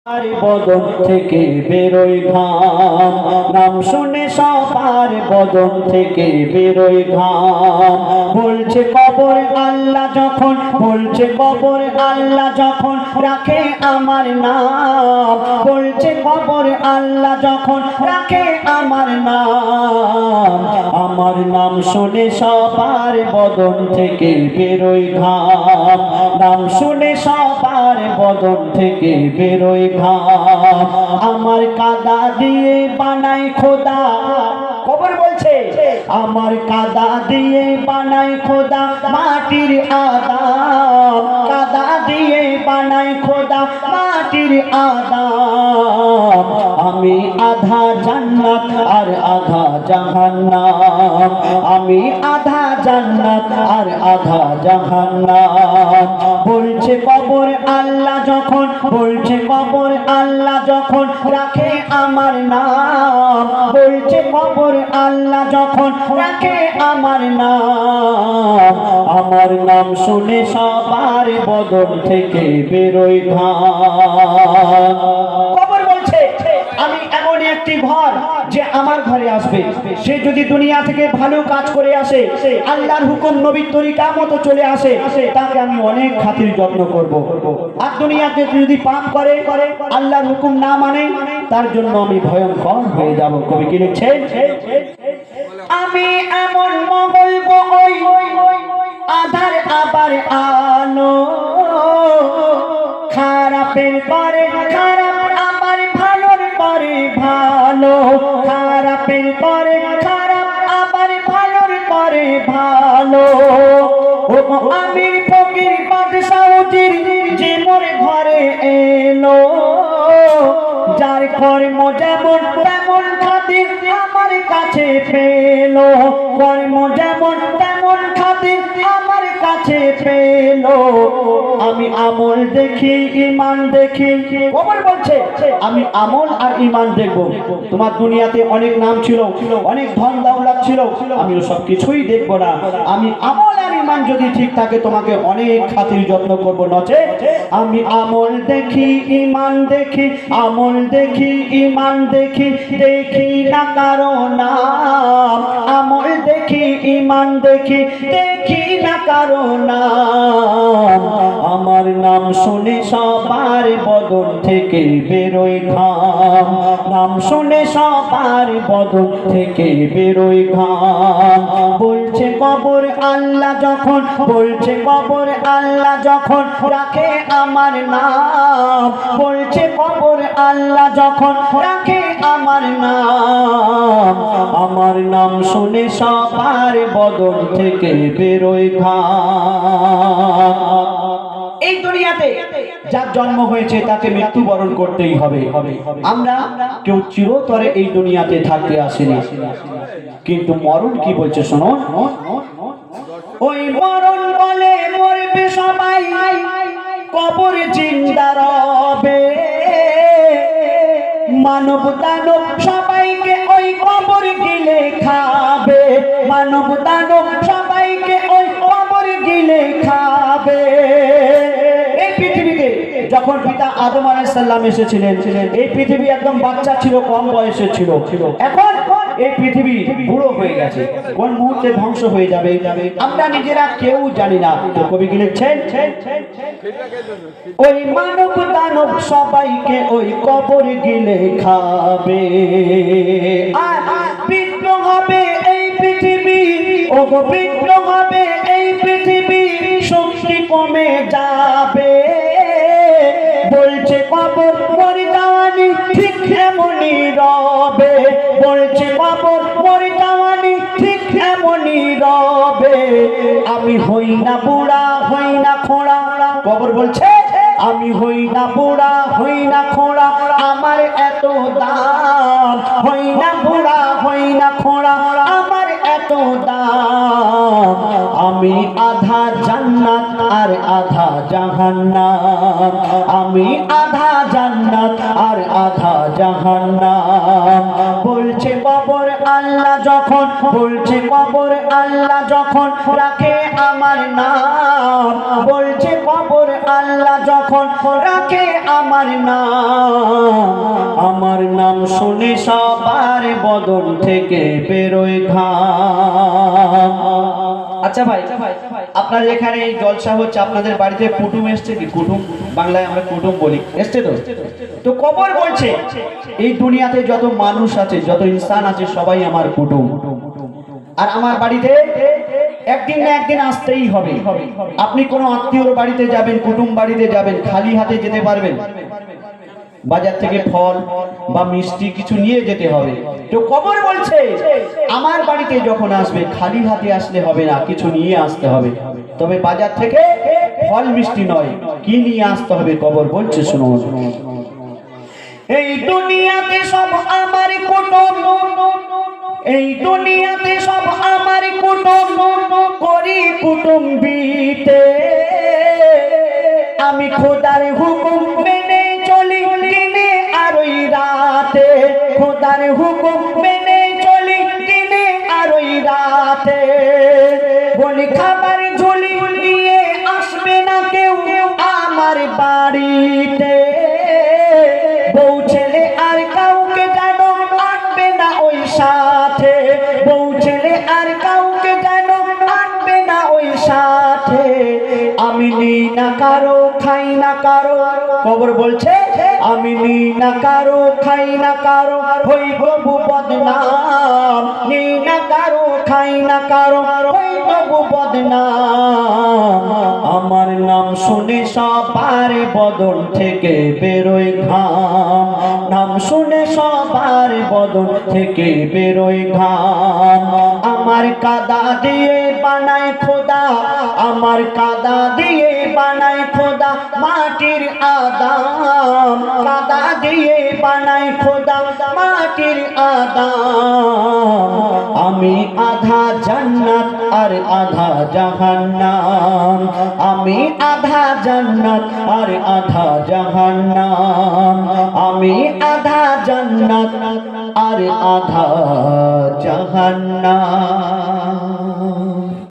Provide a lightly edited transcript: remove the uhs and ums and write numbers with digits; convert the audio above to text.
আর বদন থেকে বেরোয় ঘাম, নাম শুনে সবার বদন থেকে বেরোয় ঘাম। বলছে কবর আল্লাহ যখন, বলছে কবর আল্লাহ যখন রাখে আমার নাম, বলছে কবর আল্লাহ যখন রাখে আমার নাম। আমার নাম শুনে সবার বদন থেকে বেরোয় ঘাম, নাম শুনে সবার বদন থেকে বেরোয় ঘাম। আমার কাদা দিয়ে বানায় খোদা, কবর বলছে আমার কাদা দিয়ে বানায় খোদা মাটির আদাম, কাদা দিয়ে বানায় খোদা মাটির আদাম। আমি আধা জান্নাত আর আধা জাহান্নাম, আমি আধা জান্নাত আর আধা জাহান্নাম। বলছে কবর আল্লাহ যখন, বলছে কবর আল্লাহ যখন রাখে আমার নাম, বলছে কবর আল্লাহ যখন রাখে আমার নাম। আমার নাম শুনে সবার বদন থেকে বেরোয় ঘাম। কবর বলছে আমি এমন একটি ঘর যে আমার ঘরে আসবে, সে যদি দুনিয়া থেকে ভালো কাজ করে আসে, আল্লাহর হুকুম নবীর তরিকা মতো চলে আসে, তাকে আমি অনেক খাতির যত্ন করব। আর দুনিয়াতে যদি পাপ করে, আল্লাহর হুকুম না মানে, তার জন্য আমি ভয়ঙ্কর হয়ে যাব। কবি কি লিখছে? আমি এমন মঙ্গল বই আধার আবার আলো, খারাপের পরে খারাপ আবার ভালোর পরে ভালো, খারাপের পরে খারাপ আবার ভালোর পরে ভালো। ও আমির ফকির বাদশাহজির যে মোর ঘরে এলো, যার কর্ম যেমন তেমন খাতির আমার কাছে পেলো, কর্ম যেমন তেমন খাতির আমার কাছে পেলো। আমি আমল দেখি ঈমান দেখি, কবর বলছে আমি আমল আর ঈমান দেখব। তোমার দুনিয়াতে অনেক নাম ছিল, অনেক ধন দৌলত ছিল, আমি সব কিছুই দেখব না। আমি আমল আর ঈমান যদি ঠিক থাকে তোমাকে অনেক খাতির যত্ন করব। নচে আমি আমল দেখি ঈমান দেখি, আমল দেখি ঈমান দেখি, দেখি না কারো নাম। আমল দেখি ঈমান দেখি, দেখি না কারো নাম। আমার নাম শুনে সবার বদন থেকে বেরোয় ঘাম, নাম শুনে সবার বদন থেকে বেরোয় ঘাম। বলছে কবর আল্লাহ যখন, বলছে কবর আল্লাহ যখন রাখে আমার নাম, বলছে কবর আল্লাহ যখন রাখে আমার নাম। আমার নাম শুনে সবার বদন থেকে বেরোয় ঘাম। এই দুনিয়াতে যার জন্ম হয়েছে তাকে মৃত্যুবরণ করতেই হবে। আমরা কেউ চিরতরে এই দুনিয়াতে থাকতে আসেনি, কিন্তু মরণ কি বলছে শোনো। ওই মরণ বলে মরবে সবাই, কবর জিন্দা রবে। মানব দানব সবাইকে ওই কবর গিলে খাবে, মানব দানব সবাইকে ওই কবর গিলে খাবে। এই পৃথিবীতে যখন পিতা আদম আলাইহিস সালাম এসেছিলেন, এই পৃথিবী একদম বাচ্চা ছিল, কম বয়সে ছিল। এখন এই পৃথিবী বুড়ো হয়ে গেছে, কোন মুহূর্তে ধ্বংস হয়ে যাবে আমরা নিজেরা কেউ জানি না। তো কবি কি লিখছেন? ওই মানব দানব সবাইকে ওই কবর গিলে খাবে, আর বিঘ্ন হবে এই পৃথিবী, ও বিঘ্ন হবে এই পৃথিবী, শক্তি কমে যাবে। বলছে কবর মরে যাওয়ানি ঠিক এমনই রবে, বলছে কবর মরে যাওয়ানি ঠিক এমনই রবে। আমি হই না বুড়া হই না খোঁড়া, কবর বলছে আমি হই না বুড়া হই না খোঁড়া, আমার এত দাম। হই না বুড়া হই না খোঁড়া, আমার এত দাম। আমি আধা জান্নাত আর আধা জাহান্নাম, আমি আধা জান্নাত আর আধা জাহান্নাম। বলছে কবর আল্লাহ যখন, বলছে কবর আল্লাহ যখন যখন রাখে আমার নাম, বলছে কবর আল্লাহ যখন রাখে আমার নাম শুনে সবার বদন থেকে বেরোয় ঘাম। আচ্ছা ভাই, আপনার এখানে এই জলসা হচ্ছে, আপনাদের বাড়িতে কুটুম এসছে কি? কুটুম বাংলায় আমরা কুটুম বলি, এসছে তো? তো কবর বলছে এই দুনিয়াতে যত মানুষ আছে, যত ইনসান আছে, সবাই আমার কুটুম। আর আমার বাড়িতে একদিন না একদিন আসতেই হবে। আপনি কোনো আত্মীয়র বাড়িতে যাবেন, কুটুম বাড়িতে যাবেন, খালি হাতে যেতে পারবেন? বাজার থেকে ফল বা মিষ্টি কিছু নিয়ে যেতে হবে। তো কবর বলছে আমার বাড়িতে যখন আসবে খালি হাতে আসলে হবে না, কিছু নিয়ে আসতে হবে। তবে বাজার থেকে ফল মিষ্টি নয়, কি নিয়ে আসতে হবে কবর বলছে শুনো। এই দুনিয়াতে সব আমার কুটুম, এই দুনিয়াতে সব আমার কুটুম, করি কুটুম্বিতে আমি খোদার হুকুম মেনে চলি দিনে আর ওই রাতে, খোদার হুকুম মেনে চলি দিনে আর ওই রাতে। বলি খাবার ঝুলি নিয়ে আসবে না কেউ আমার বাড়িতে, বউ ছেলে আর কাউকে যেন আনবে না ওই সাথে, বউ ছেলে আর কাউকে যেন আনবে না ওই সাথে। আমি নিই না কারো, খাই না কারো, কবর বলছে আমি নিই না কারো, খাই না কারো, হই প্রভু বদনাম। নিই না কারো, খাই না কারো, হই প্রভু বদনাম। আমার নাম শুনে সবার বদন থেকে বেরোয় ঘাম, নাম শুনে সবার বদন থেকে বেরোয় ঘাম। আমার কাদা দিয়ে বানায় খোদা, আমার কাদা দিয়ে বানায় খোদা মাটির আদাম, কাদা দিয়ে বানায় খোদা মাটির আদাম। আমি আধা জান্নাত আর আধা জাহান্নাম, আমি আধা জান্নাত আর আধা জাহান্নাম, আমি আধা জান্নাত আর আধা জাহান্নাম।